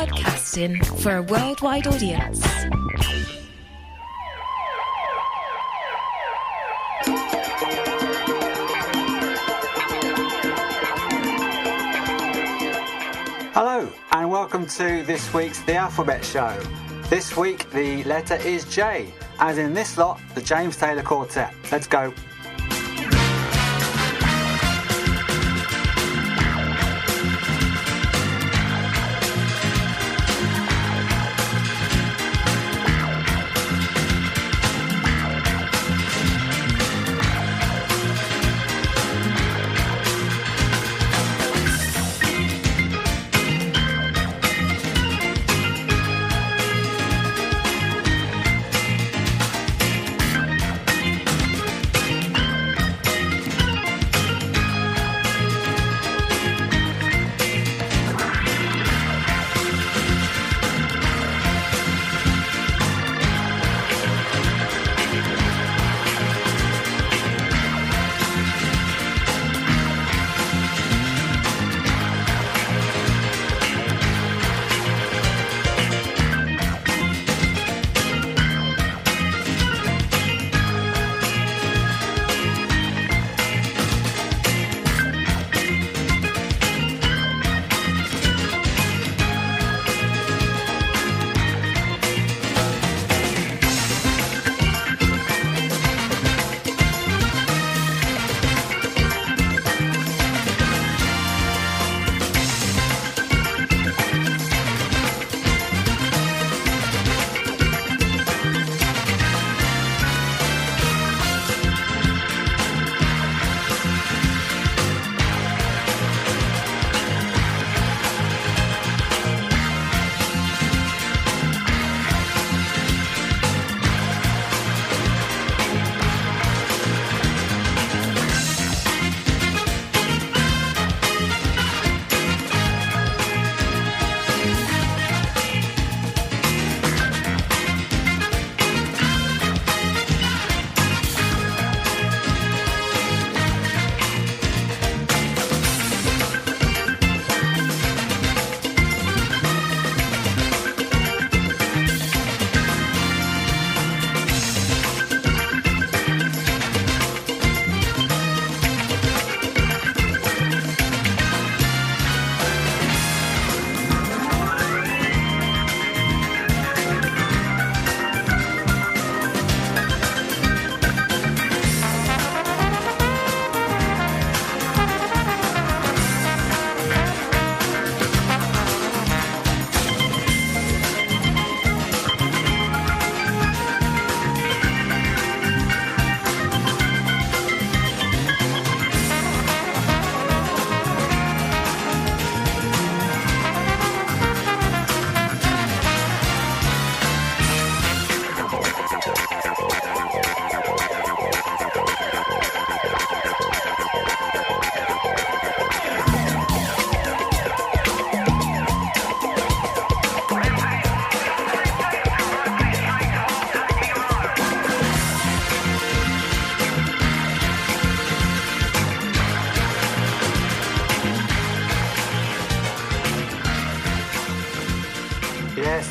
broadcasting for a worldwide audience. Hello and welcome to this week's The Alphabet Show. This week the letter is J, as in this lot, the James Taylor Quartet. Let's go.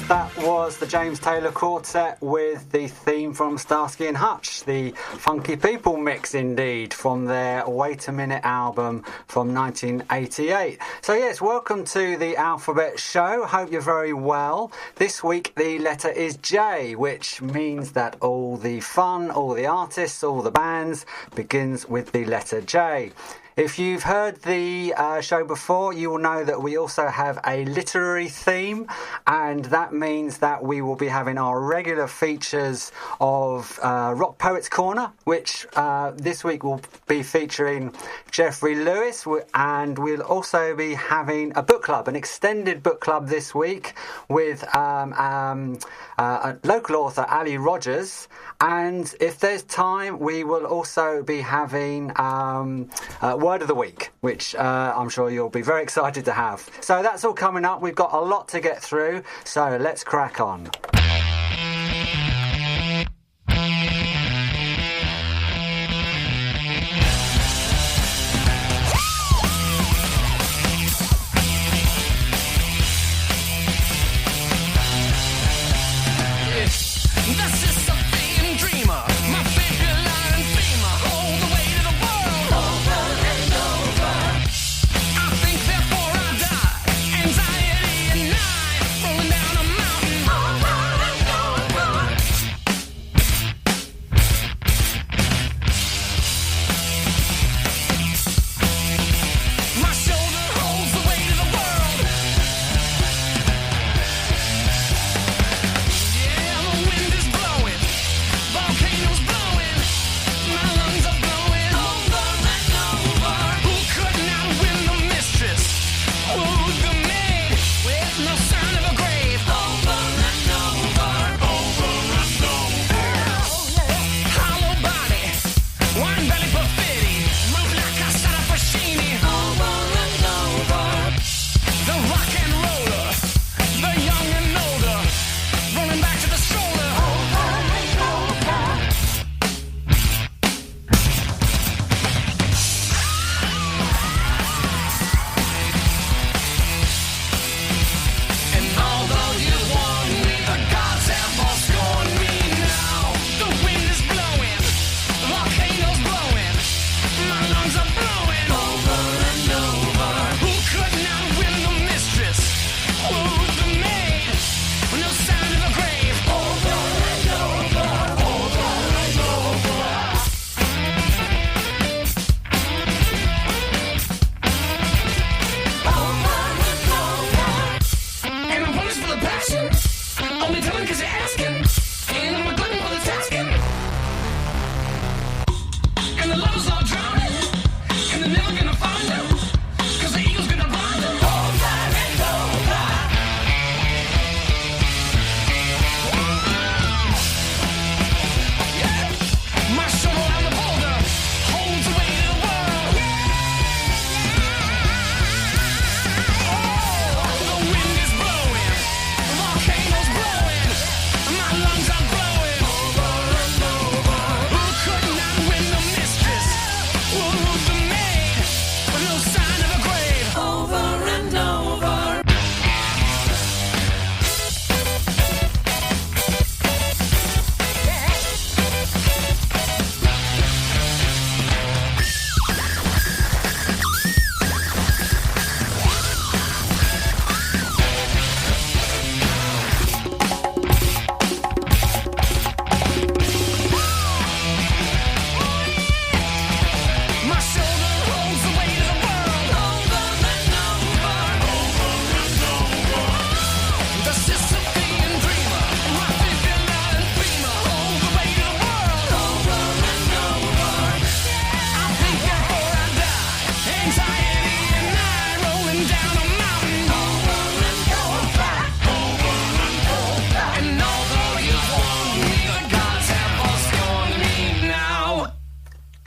That was the James Taylor Quartet with the theme from Starsky and Hutch, the Funky People mix indeed, from their Wait a Minute album from 1988. So yes, welcome to the Alphabet Show. Hope you're very well. This week the letter is J, which means that all the fun, all the artists, all the bands begins with the letter J. If you've heard the show before, you will know that we also have a literary theme, and that means that we will be having our regular features of Rock Poets Corner, which this week will be featuring Jeffrey Lewes, and we'll also be having a book club, an extended book club this week with a local author, Ali Rogers, and if there's time, we will also be having Word of the Week, which I'm sure you'll be very excited to have. So that's all coming up. We've got a lot to get through, so let's crack on.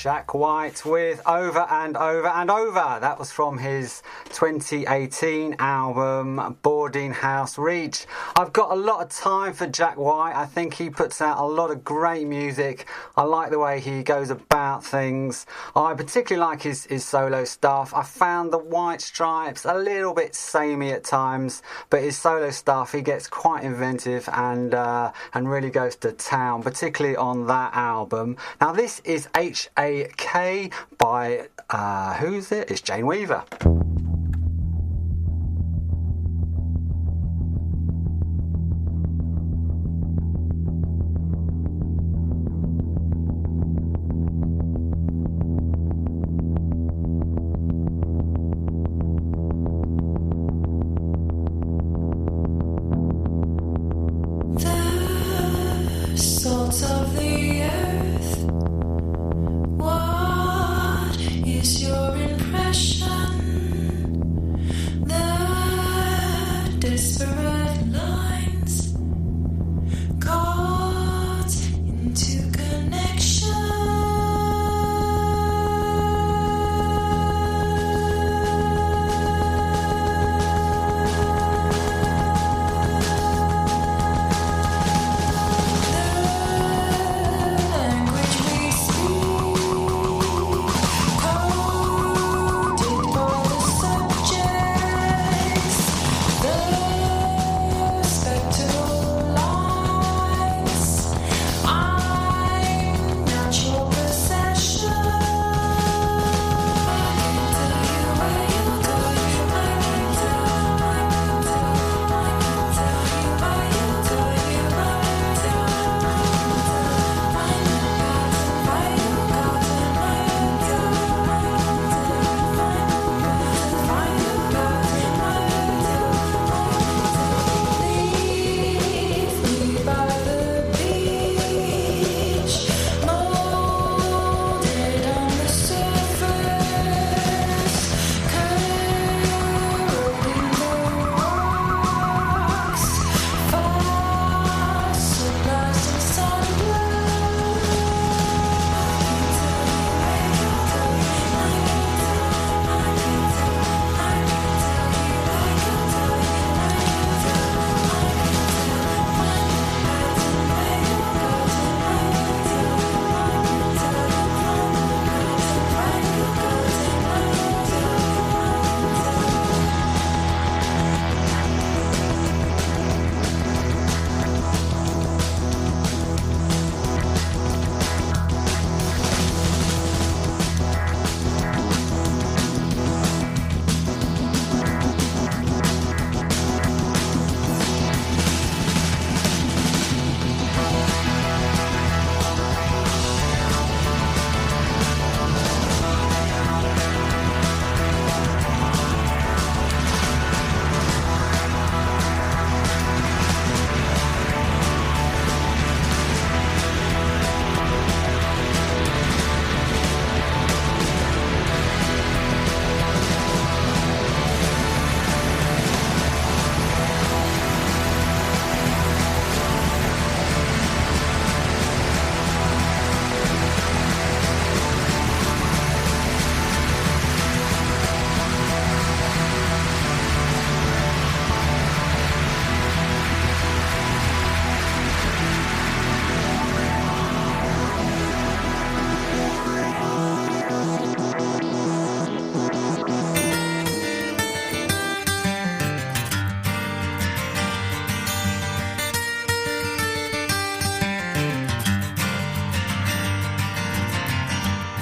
Jack White with Over and Over and Over. That was from his 2018 album Boarding House Reach. I've got a lot of time for Jack White. I think he puts out a lot of great music. I like the way he goes about things. I particularly like his solo stuff. I found the White Stripes a little bit samey at times, but his solo stuff, he gets quite inventive and really goes to town, particularly on that album. Now this is H.A.K. by, who's it? It's Jane Weaver.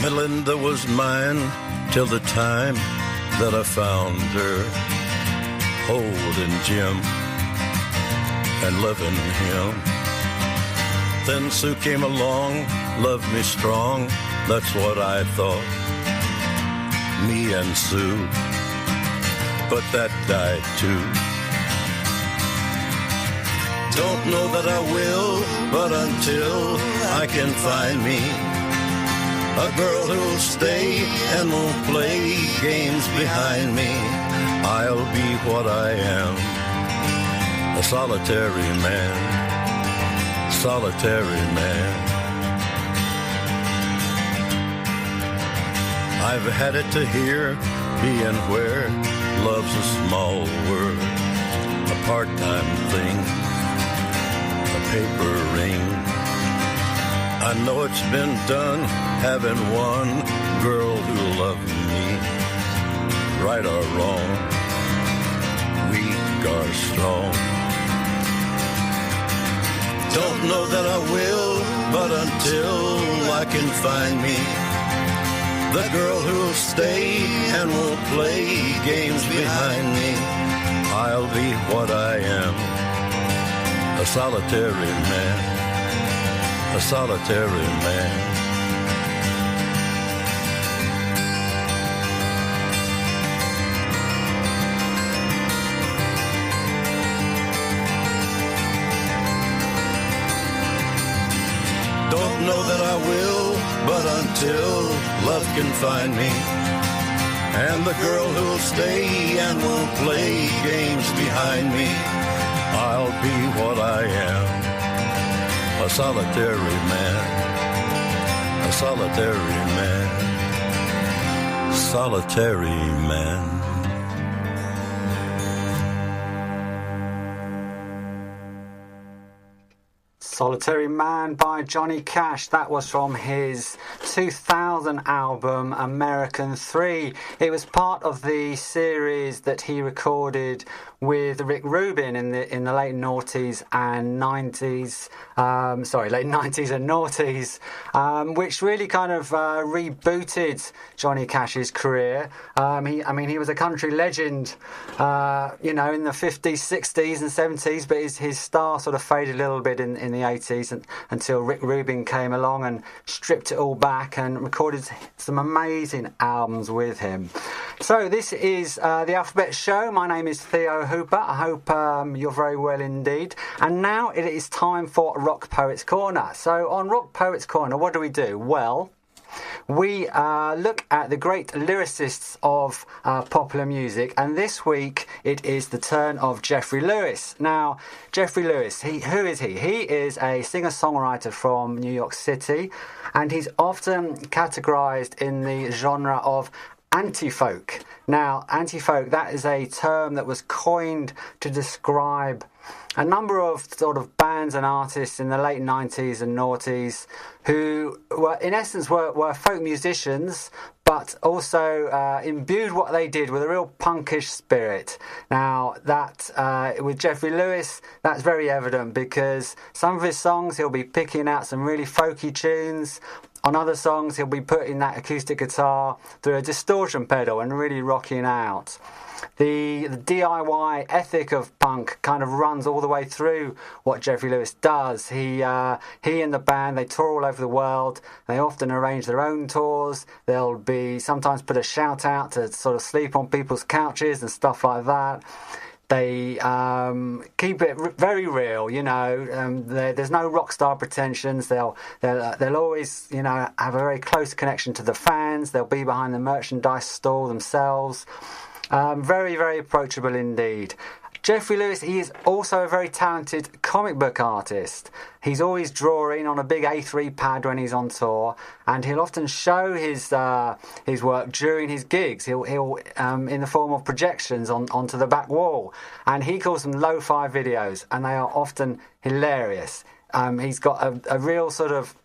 Melinda was mine till the time that I found her holding Jim and loving him. Then Sue came along, loved me strong, that's what I thought, me and Sue, but that died too. Don't know that I will, but until I can find me a girl who'll stay and won't play games behind me, I'll be what I am, a solitary man, solitary man. I've had it to here, being where love's a small word, a part-time thing, a paper ring. I know it's been done, having one girl who loved me, right or wrong, weak or strong. Don't know that I will, but until I can find me the girl who'll stay and won't play games behind me, I'll be what I am, a solitary man, a solitary man. Don't know that I will, but until love can find me, and the girl who'll stay and won't play games behind me, I'll be what I am, a solitary man, a solitary man, solitary man. Solitary Man by Johnny Cash. That was from his 2000 album American 3. It was part of the series that he recorded with Rick Rubin in the late noughties and 90s. Late 90s and noughties, which really kind of rebooted Johnny Cash's career. He was a country legend, in the 50s, 60s and 70s, but his star sort of faded a little bit in the 80s until Rick Rubin came along and stripped it all back and recorded some amazing albums with him. So this is the Alphabet Show. My name is Theo Hooper. I hope you're very well indeed. And now it is time for Rock Poets Corner. So on Rock Poets Corner, what do? Well, we look at the great lyricists of popular music, and this week it is the turn of Jeffrey Lewes. Now, Jeffrey Lewes, who is he? He is a singer-songwriter from New York City, and he's often categorized in the genre of anti-folk. Now, anti-folk, that is a term that was coined to describe a number of sort of bands and artists in the late 90s and noughties who were, in essence, were folk musicians, but also imbued what they did with a real punkish spirit. Now, that with Jeffrey Lewes, that's very evident because some of his songs he'll be picking out some really folky tunes. On other songs, he'll be putting that acoustic guitar through a distortion pedal and really rocking out. The DIY ethic of punk kind of runs all the way through what Jeffrey Lewes does. He and the band, they tour all over the world. They often arrange their own tours. They'll be sometimes put a shout out to sort of sleep on people's couches and stuff like that. They keep it very real, there's no rock star pretensions. They'll always, have a very close connection to the fans. They'll be behind the merchandise stall themselves. Very, very approachable indeed. Jeffrey Lewes, he is also a very talented comic book artist. He's always drawing on a big A3 pad when he's on tour, and he'll often show his work during his gigs. He'll in the form of projections onto the back wall, and he calls them lo-fi videos, and they are often hilarious. He's got a real sort of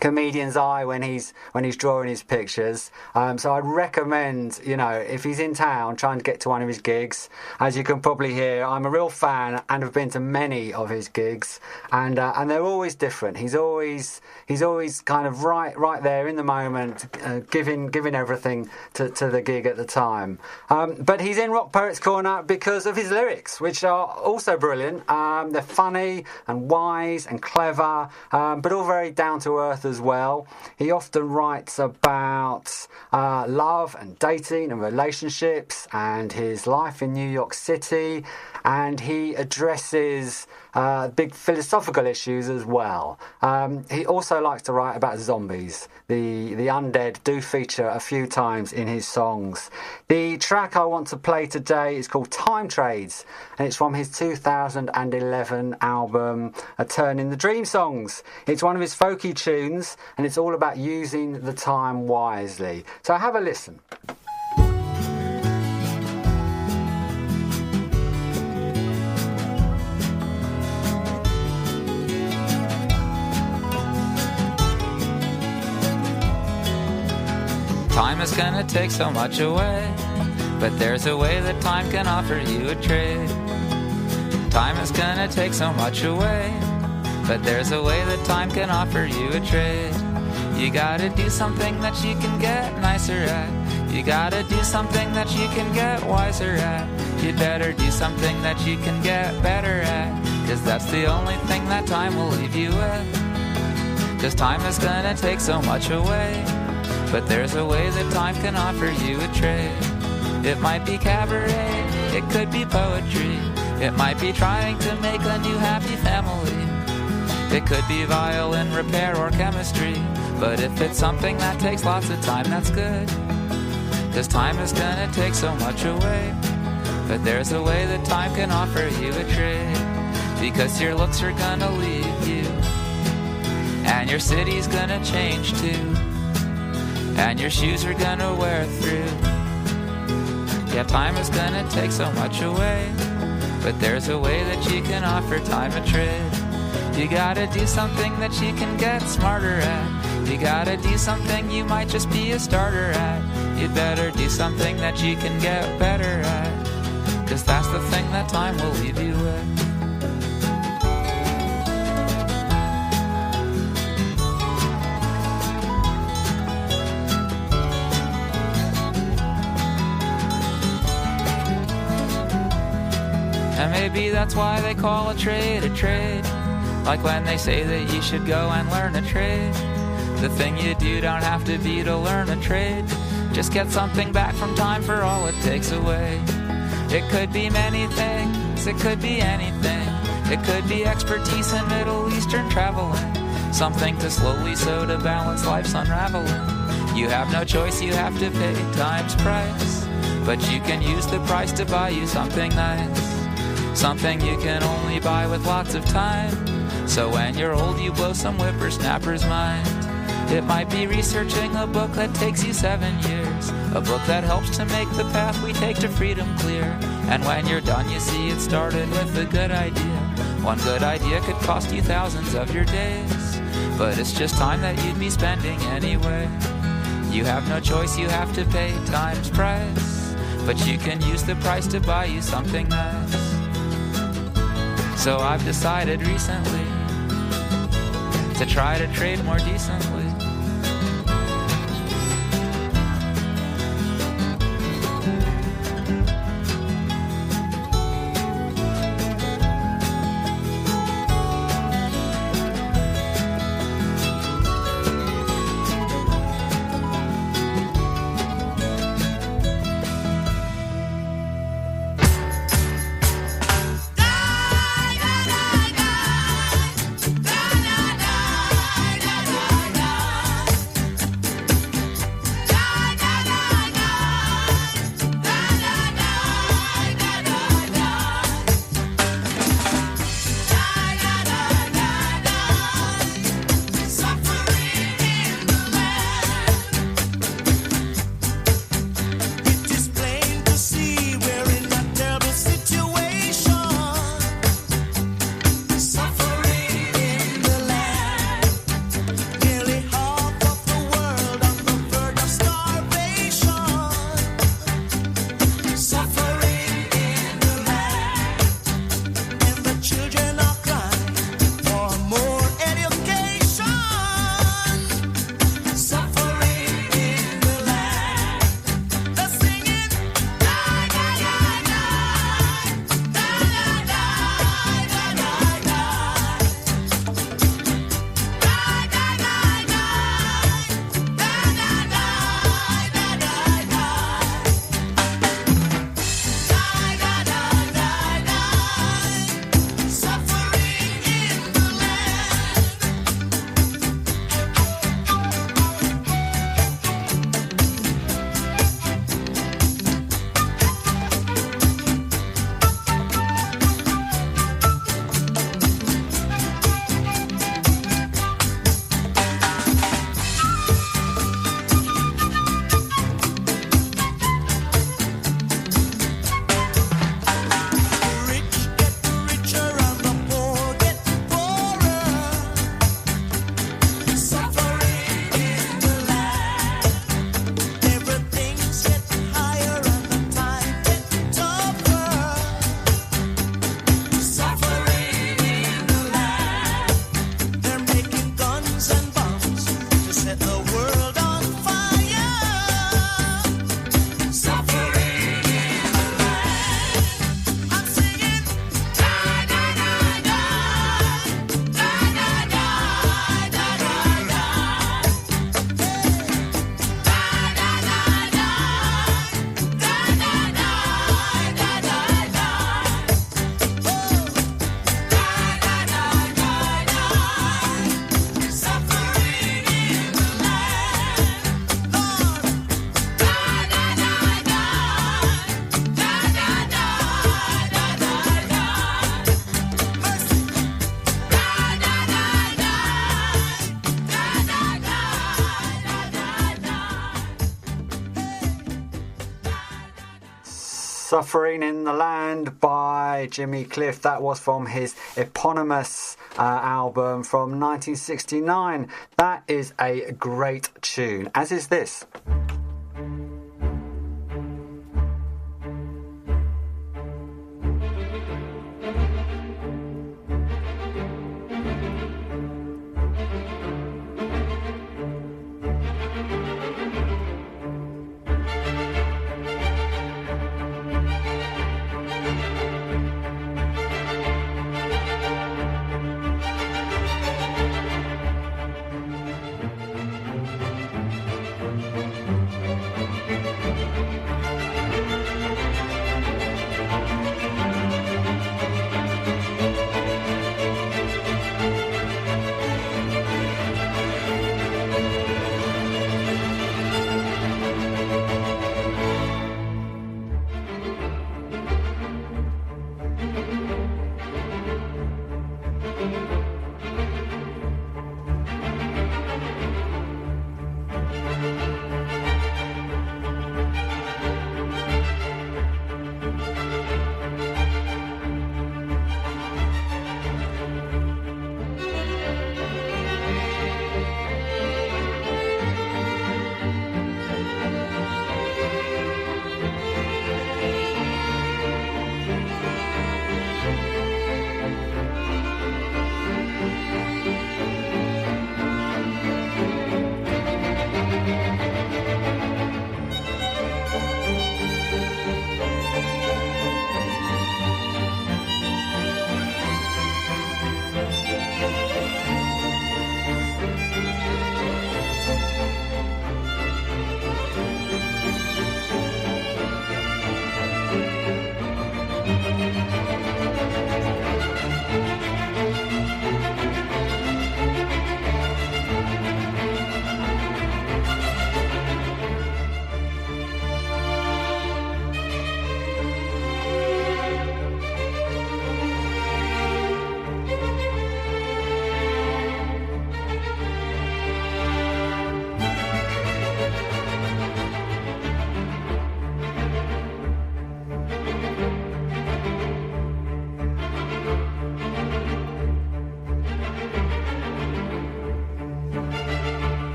comedian's eye when he's drawing his pictures. So I'd recommend, if he's in town, trying to get to one of his gigs. As you can probably hear, I'm a real fan and have been to many of his gigs, and they're always different. He's always kind of right there in the moment, giving everything to the gig at the time. But he's in Rock Poets Corner because of his lyrics, which are also brilliant. They're funny and wise and clever, but all very down to earth as well. He often writes about love and dating and relationships and his life in New York City, and he addresses big philosophical issues as well. He also likes to write about zombies. The undead do feature a few times in his songs. The track I want to play today is called Time Trades, and it's from his 2011 album A Turn in the Dream Songs. It's one of his folky tunes, and it's all about using the time wisely. So have a listen. Time is gonna take so much away, but there's a way that time can offer you a trade. Time is gonna take so much away, but there's a way that time can offer you a trade. You gotta do something that you can get nicer at. You gotta do something that you can get wiser at. You'd better do something that you can get better at, 'cause that's the only thing that time will leave you with. 'Cause time is gonna take so much away, but there's a way that time can offer you a trade. It might be cabaret, it could be poetry. It might be trying to make a new happy family. It could be violin repair or chemistry. But if it's something that takes lots of time, that's good. 'Cause time is gonna take so much away, but there's a way that time can offer you a trade. Because your looks are gonna leave you, and your city's gonna change too, and your shoes are gonna wear through. Yeah, time is gonna take so much away, but there's a way that you can offer time a trade. You gotta do something that you can get smarter at. You gotta do something you might just be a starter at. You'd better do something that you can get better at, 'cause that's the thing that time will leave you with. And maybe that's why they call a trade a trade. Like when they say that you should go and learn a trade. The thing you do don't have to be to learn a trade. Just get something back from time for all it takes away. It could be many things, it could be anything. It could be expertise in Middle Eastern traveling, something to slowly sew to balance life's unraveling. You have no choice, you have to pay time's price, but you can use the price to buy you something nice, something you can only buy with lots of time. So when you're old, you blow some whippersnapper's mind. It might be researching a book that takes you 7 years, a book that helps to make the path we take to freedom clear. And when you're done, you see it started with a good idea. One good idea could cost you thousands of your days, but it's just time that you'd be spending anyway. You have no choice, you have to pay time's price, but you can use the price to buy you something nice. So I've decided recently to try to trade more decently. Suffering in the Land by Jimmy Cliff. That was from his eponymous album from 1969. That is a great tune, as is this.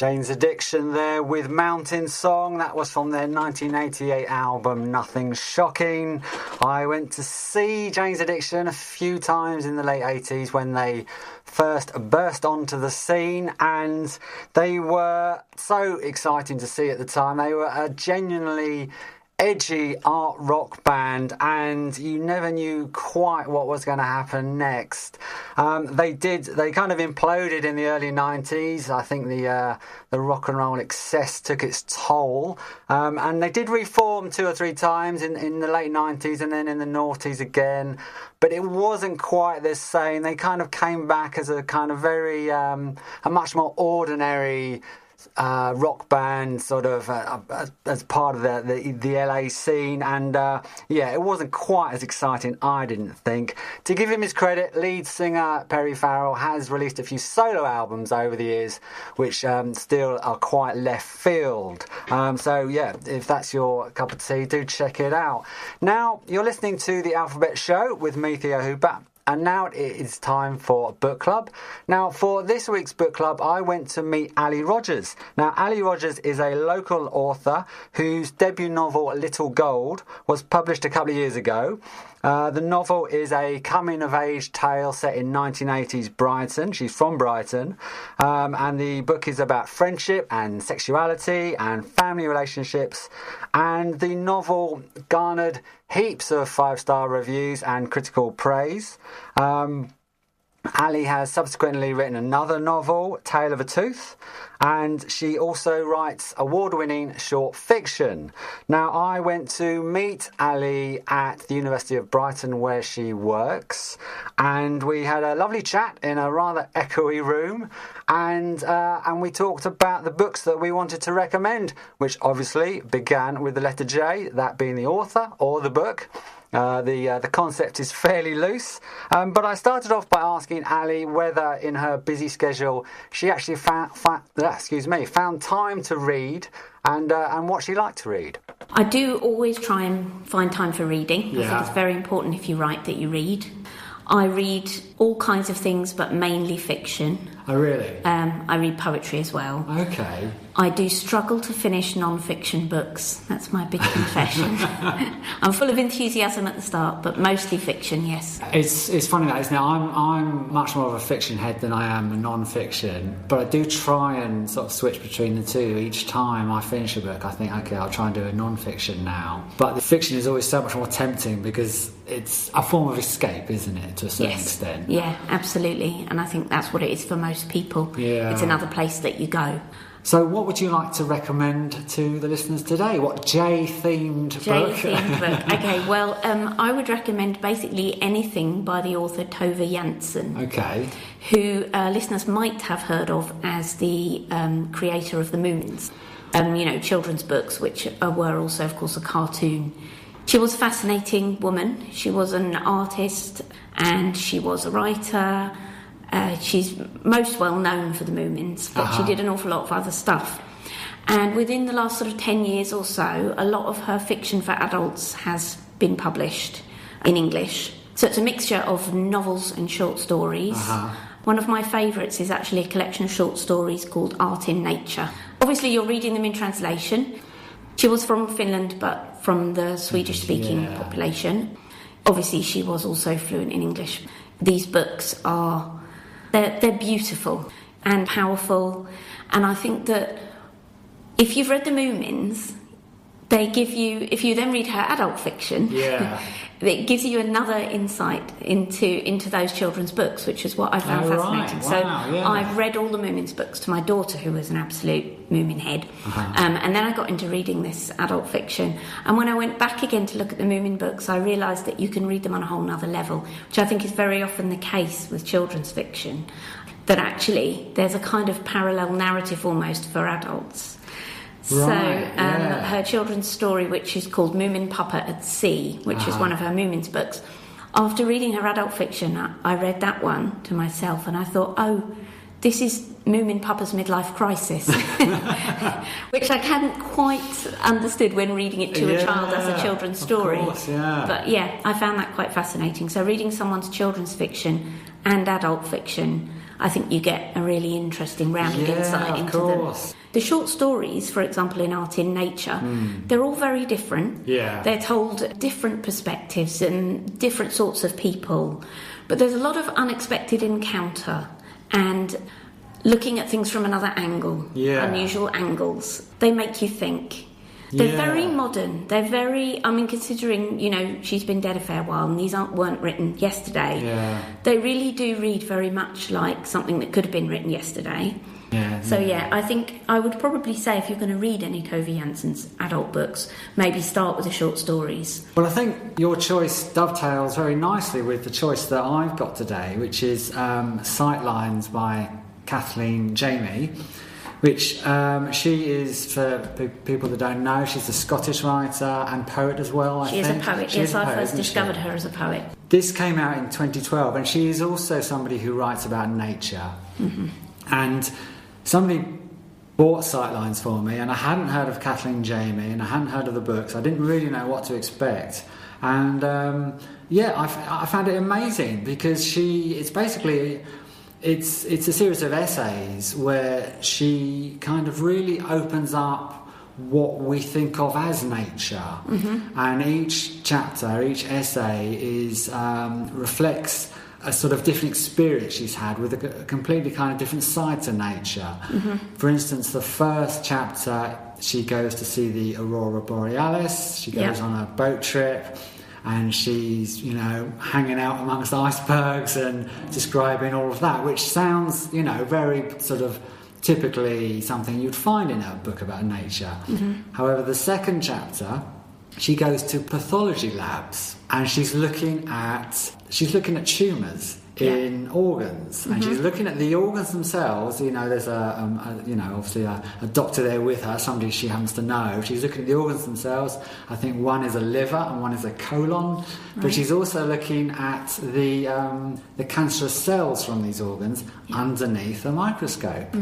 Jane's Addiction there with Mountain Song. That was from their 1988 album Nothing Shocking. I went to see Jane's Addiction a few times in the late 80s when they first burst onto the scene, and they were so exciting to see at the time. They were a genuinely edgy art rock band, and you never knew quite what was going to happen next. They kind of imploded in the early 90s. I think the rock and roll excess took its toll, and they did reform 2 or 3 times in the late 90s and then in the noughties again, but it wasn't quite the same. They kind of came back as a kind of very a much more ordinary rock band, sort of as part of the LA scene, and it wasn't quite as exciting, I didn't think. To give him his credit, lead singer Perry Farrell has released a few solo albums over the years which still are quite left field, if that's your cup of tea, do check it out. Now you're listening to The Alphabet Show with me, Theo Hooper. And now it is time for book club. Now, for this week's book club, I went to meet Ali Rogers. Now, Ali Rogers is a local author whose debut novel, Little Gold, was published a couple of years ago. The novel is a coming-of-age tale set in 1980s Brighton. She's from Brighton. And the book is about friendship and sexuality and family relationships. And the novel garnered heaps of 5-star reviews and critical praise. Ali has subsequently written another novel, Tale of a Tooth, and she also writes award-winning short fiction. Now, I went to meet Ali at the University of Brighton where she works, and we had a lovely chat in a rather echoey room, and we talked about the books that we wanted to recommend, which obviously began with the letter J, that being the author or the book. The concept is fairly loose, but I started off by asking Ali whether in her busy schedule she actually found time to read and what she liked to read. I do always try and find time for reading. Yeah. I think it's very important if you write that you read. I read all kinds of things, but mainly fiction. Oh, really? I read poetry as well. Okay. I do struggle to finish non-fiction books. That's my big confession. I'm full of enthusiasm at the start, but mostly fiction, yes. It's funny that, isn't it? I'm much more of a fiction head than I am a non-fiction, but I do try and sort of switch between the two. Each time I finish a book, I think, okay, I'll try and do a non-fiction now. But the fiction is always so much more tempting because it's a form of escape, isn't it, to a certain extent? Yeah, absolutely. And I think that's what it is for most people. Yeah. It's another place that you go. So what would you like to recommend to the listeners today? What J-themed book? J-themed book. Okay, well, I would recommend basically anything by the author Tove Jansson. Okay. Who listeners might have heard of as the creator of the Moomins. Children's books, which were also, of course, a cartoon. She was a fascinating woman. She was an artist and she was a writer. She's most well known for the Moomins, but she did an awful lot of other stuff. And within the last sort of 10 years or so, a lot of her fiction for adults has been published in English. So it's a mixture of novels and short stories. One of my favourites is actually a collection of short stories called Art in Nature. Obviously, you're reading them in translation. She was from Finland, but from the Swedish-speaking population. Obviously, she was also fluent in English. These books are... They're beautiful and powerful, and I think that if you've read the Moomins, they give you, if you then read her adult fiction, it gives you another insight into those children's books, which is what I found fascinating. Right. Wow, so I've read all the Moomins books to my daughter, who was an absolute Moomin head, and then I got into reading this adult fiction, and when I went back again to look at the Moomin books, I realised that you can read them on a whole nother level, which I think is very often the case with children's fiction, that actually there's a kind of parallel narrative almost for adults. Her children's story, which is called Moomin Papa at Sea, which is one of her Moomin's books. After reading her adult fiction, I read that one to myself and I thought, oh, this is Moomin Papa's midlife crisis, which I hadn't quite understood when reading it to a child as a children's story. Of course, yeah. But I found that quite fascinating. So reading someone's children's fiction and adult fiction, I think you get a really interesting rounded insight into them. The short stories, for example, in Art in Nature, they're all very different. Yeah. They're told different perspectives and different sorts of people. But there's a lot of unexpected encounter and looking at things from another angle, unusual angles. They make you think. They're very modern. They're very, I mean, considering, you know, she's been dead a fair while and these weren't written yesterday. Yeah. They really do read very much like something that could have been written yesterday. Yeah. So, I think I would probably say if you're going to read any Tove Jansson's adult books, maybe start with the short stories. Well, I think your choice dovetails very nicely with the choice that I've got today, which is Sightlines by Kathleen Jamie, which she is, for people that don't know, she's a Scottish writer and poet as well, I think. She is a poet, yes, I first discovered her as a poet. This came out in 2012, and she is also somebody who writes about nature. Mm-hmm. And somebody bought Sightlines for me, and I hadn't heard of Kathleen Jamie, and I hadn't heard of the books. I didn't really know what to expect. And, I found it amazing, because it's basically... It's a series of essays where she kind of really opens up what we think of as nature, and each chapter, each essay reflects a sort of different experience she's had with a completely kind of different side to nature. For instance, the first chapter, she goes to see the Aurora Borealis. She goes on a boat trip. And she's, you know, hanging out amongst icebergs and describing all of that, which sounds, you know, very sort of typically something you'd find in a book about nature. However, the second chapter, she goes to pathology labs and she's looking at tumours in organs, and she's looking at the organs themselves. You know, there's obviously a doctor there with her, somebody she happens to know. She's looking at the organs themselves. I think one is a liver and one is a colon, but she's also looking at the cancerous cells from these organs underneath a microscope.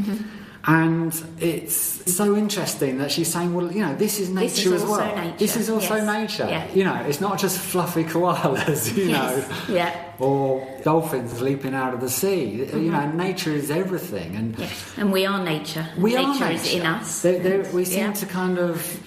And it's so interesting that she's saying, well, you know, this is nature as well. Nature. This is also nature. Yeah. You know, it's not just fluffy koalas, you know, or dolphins leaping out of the sea. You know, nature is everything. And and we are nature. Nature is in us. We seem to kind of...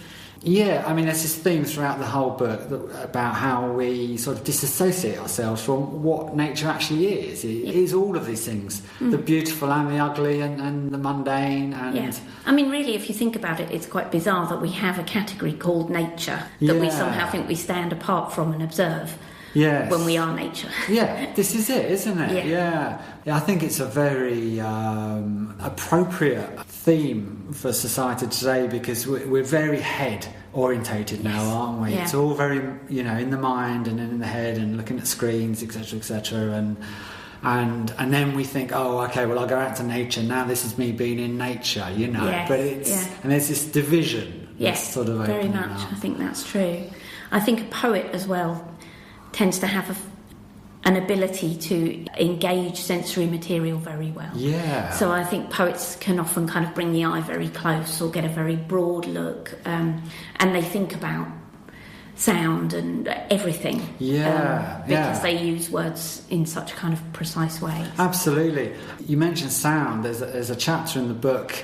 Yeah, I mean, there's this theme throughout the whole book about how we sort of disassociate ourselves from what nature actually is. It is all of these things, the beautiful and the ugly and the mundane. And I mean, really, if you think about it, it's quite bizarre that we have a category called nature that we somehow think we stand apart from and observe. Yes. When we are nature. This is it, isn't it? Yeah, I think it's a very appropriate theme for society today, because we're very head orientated now, aren't we? It's all very, you know, in the mind and in the head and looking at screens, etc., and then we think, oh, okay, well, I'll go out to nature now. This is me being in nature, you know. But and there's this division. Yes, sort of very much. I think that's true. I think a poet as well tends to have an ability to engage sensory material very well. Yeah. So I think poets can often kind of bring the eye very close or get a very broad look, and they think about sound and everything. Because they use words in such kind of precise ways. Absolutely. You mentioned sound. There's a chapter in the book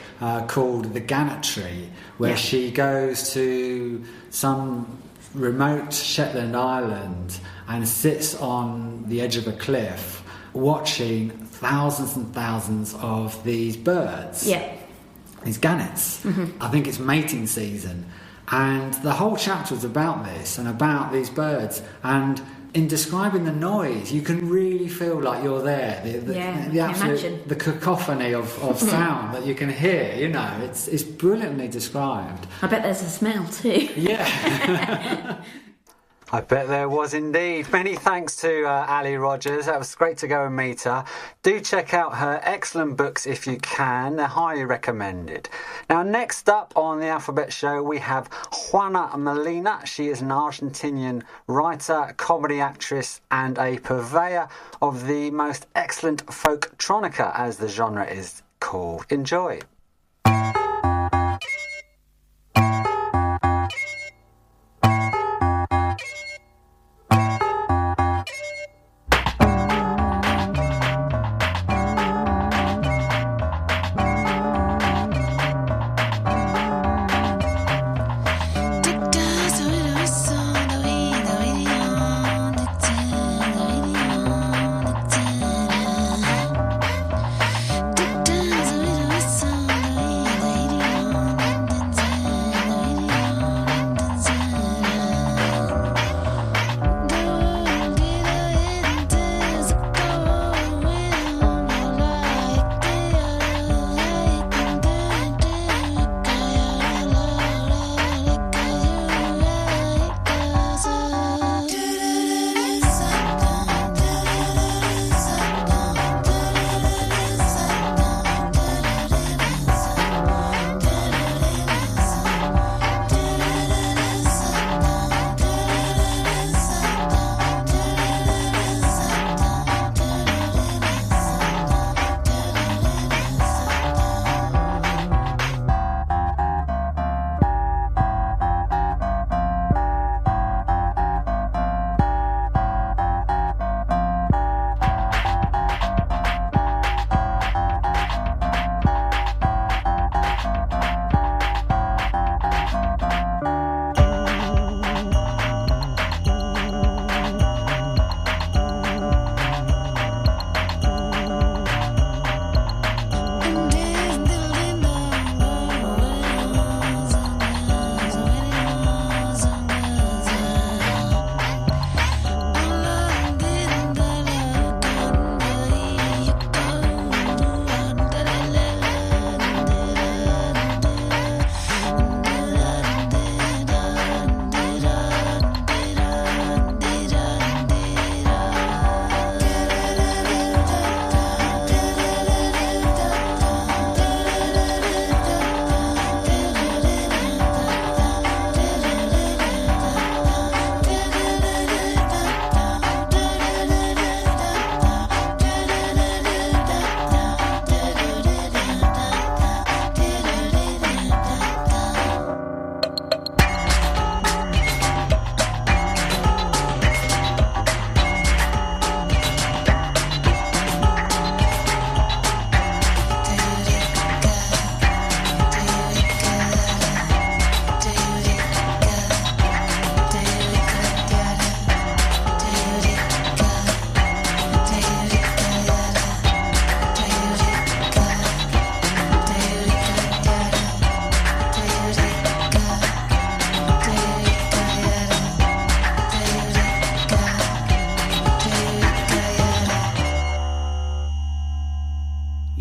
called The Gannet Tree, where she goes to some remote Shetland island and sits on the edge of a cliff watching thousands and thousands of these birds, these gannets. I think it's mating season, and the whole chapter is about this and about these birds, and in describing the noise you can really feel like you're there, the absolute, the cacophony of sound that you can hear, you know, it's brilliantly described. I bet there's a smell too. I bet there was indeed. Many thanks to Ali Rogers. That was great to go and meet her. Do check out her excellent books if you can. They're highly recommended. Now, next up on the Alphabet Show, we have Juana Molina. She is an Argentinian writer, comedy actress, and a purveyor of the most excellent folktronica, as the genre is called. Enjoy.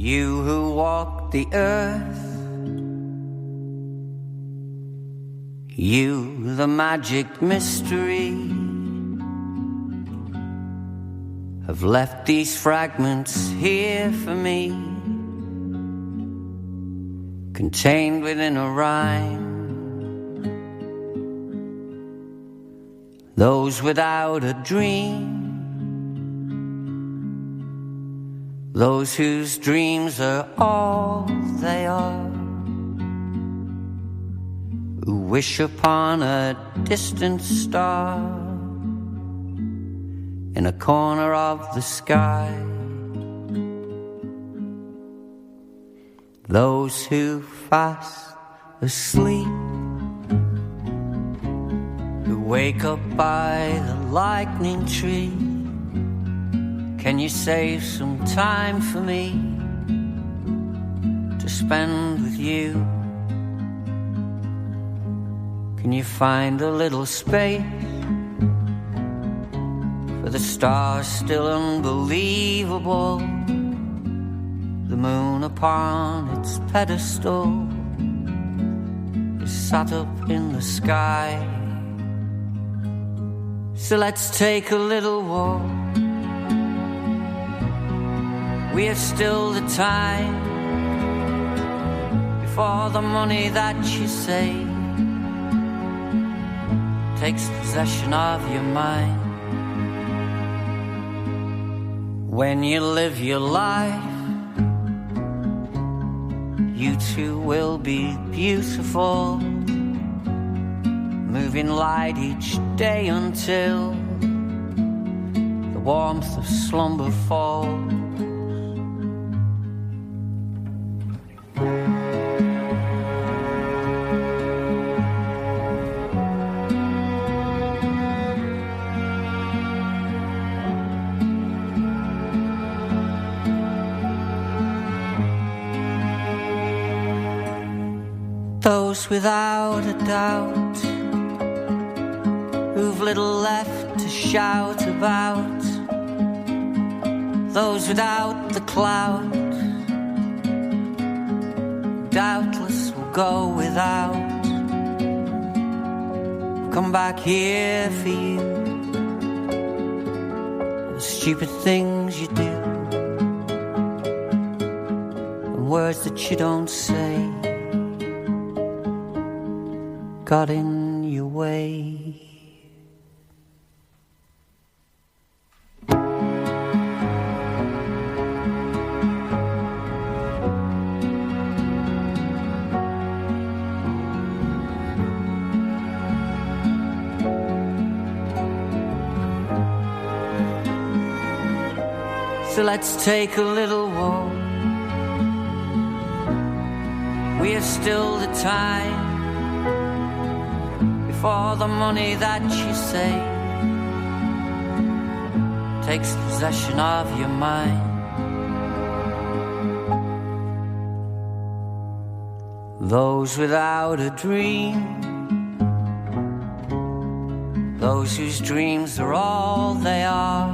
You who walk the earth, you the magic mystery, have left these fragments here for me, contained within a rhyme. Those without a dream, those whose dreams are all they are, who wish upon a distant star in a corner of the sky. Those who fast asleep, who wake up by the lightning tree. Can you save some time for me to spend with you? Can you find a little space for the stars still unbelievable, the moon upon its pedestal is sat up in the sky. So let's take a little walk, we have still the time before the money that you save takes possession of your mind. When you live your life, you too will be beautiful, moving light each day until the warmth of slumber falls. Those without a doubt, who've little left to shout about, those without the clout, doubtless will go without, come back here for you, the stupid things you do, and words that you don't say got in your way. So let's take a little walk, we have still the time before the money that you save takes possession of your mind. Those without a dream, those whose dreams are all they are,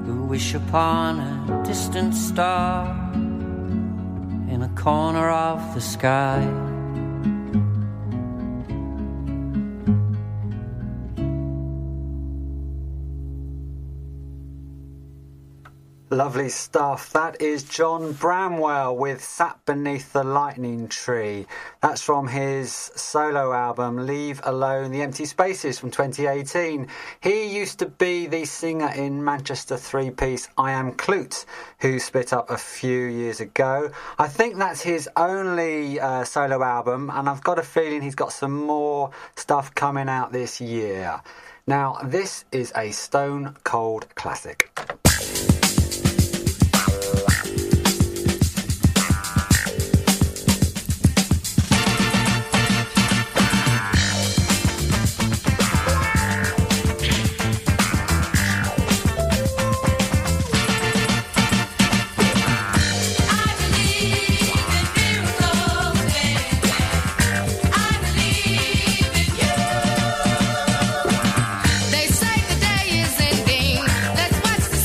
who wish upon a distant star in a corner of the sky. Lovely stuff. That is John Bramwell with Sat Beneath the Lightning Tree. That's from his solo album Leave Alone the Empty Spaces from 2018. He used to be the singer in Manchester three-piece I Am Clute, who split up a few years ago. I think that's his only solo album, and I've got a feeling he's got some more stuff coming out this year. Now, this is a stone cold classic. They say the day is ending. That's what's the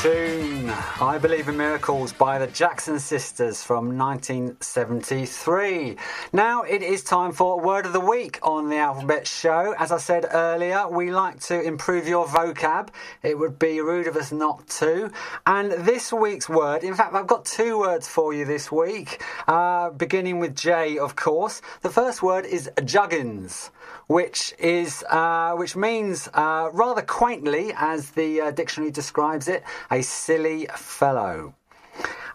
tune, I Believe in Miracles by the Jackson Sisters from 1973. Now it is time for Word of the Week on the Alphabet Show. As I said earlier, we like to improve your vocab. It would be rude of us not to. And this week's word, in fact, I've got two words for you this week, beginning with J, of course. The first word is juggins, which means rather quaintly, as the dictionary describes it, a silly fellow.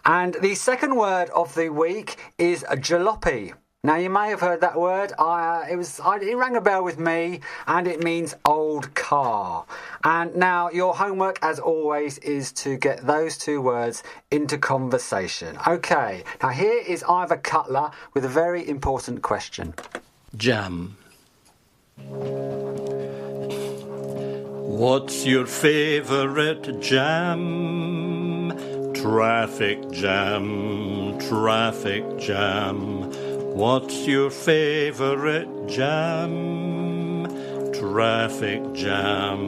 And the second word of the week is jalopy. Now, you may have heard that word. It rang a bell with me, and it means old car. And now, your homework, as always, is to get those two words into conversation. Okay, now here is Ivor Cutler with a very important question. Jam. What's your favourite jam? Traffic jam, traffic jam. What's your favourite jam? Traffic jam.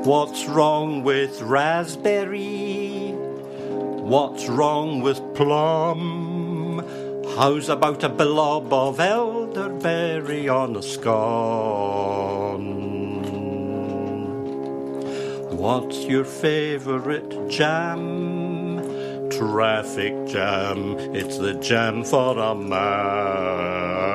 What's wrong with raspberry? What's wrong with plum? How's about a blob of elderberry on a scone? What's your favourite jam? Traffic jam, it's the jam for a man.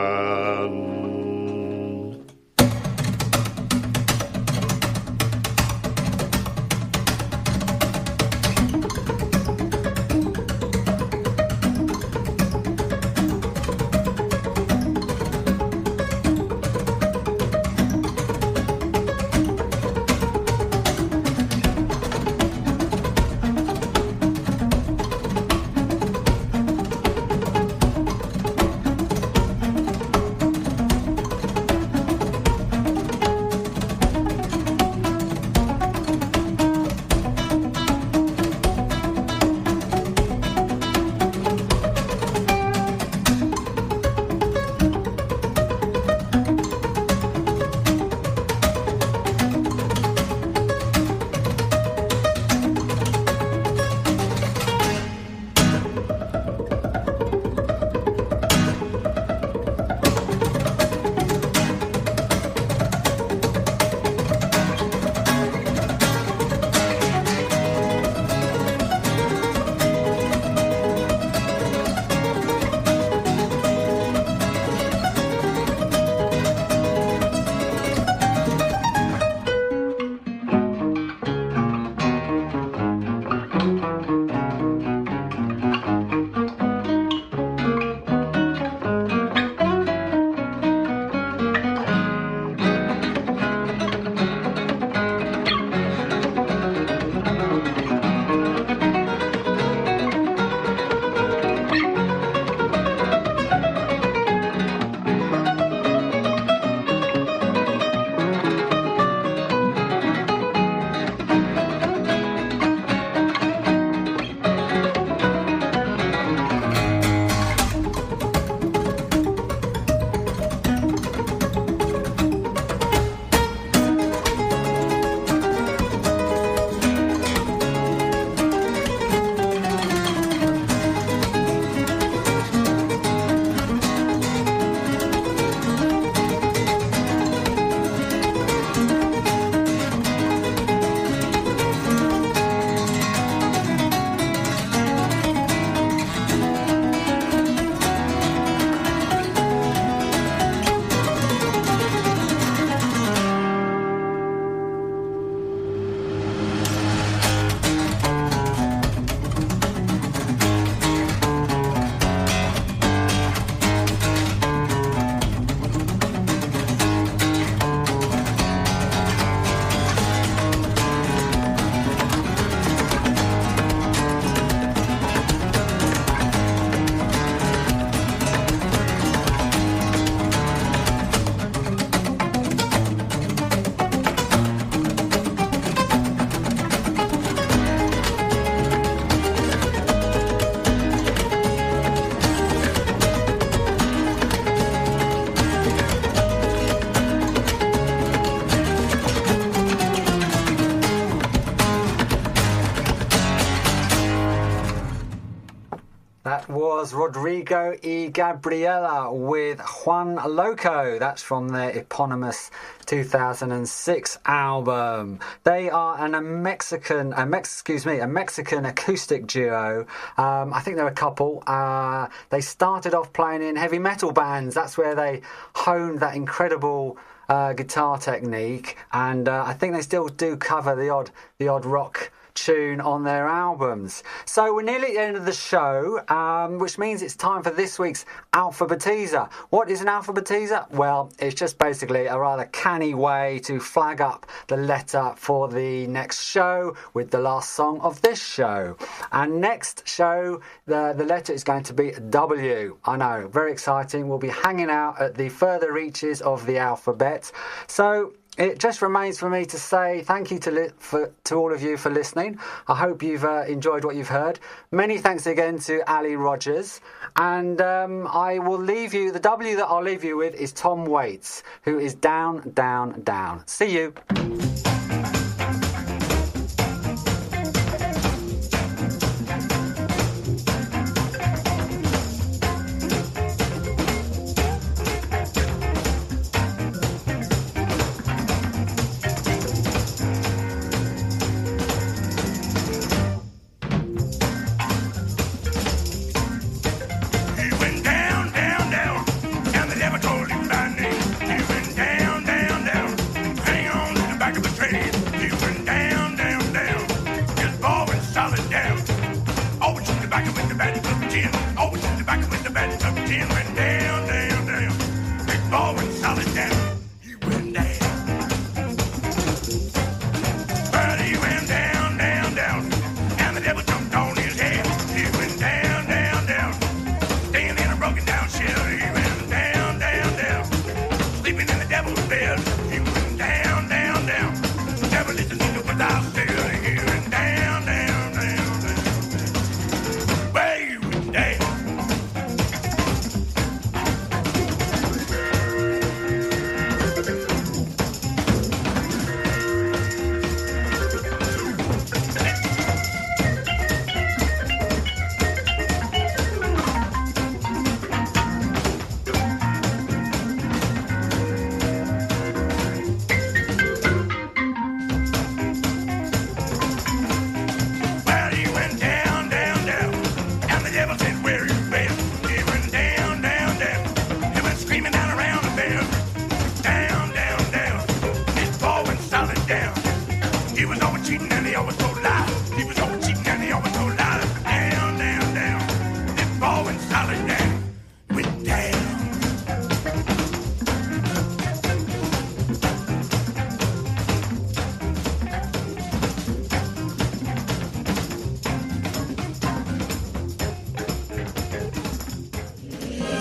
That was Rodrigo y Gabriela with Juan Loco. That's from their eponymous 2006 album. They are a Mexican acoustic duo. I think they're a couple. They started off playing in heavy metal bands. That's where they honed that incredible guitar technique, and I think they still do cover the odd rock tune on their albums. So we're nearly at the end of the show, which means it's time for this week's Alphabetizer. What is an Alphabetizer? Well, it's just basically a rather canny way to flag up the letter for the next show with the last song of this show. And next show, the letter is going to be W. I know, very exciting. We'll be hanging out at the further reaches of the alphabet. So it just remains for me to say thank you to all of you for listening. I hope you've enjoyed what you've heard. Many thanks again to Ali Rogers. And I will leave you, the W that I'll leave you with is Tom Waits, who is Down, Down, Down. See you.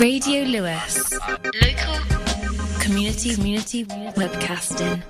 Radio Lewes. Local community webcasting.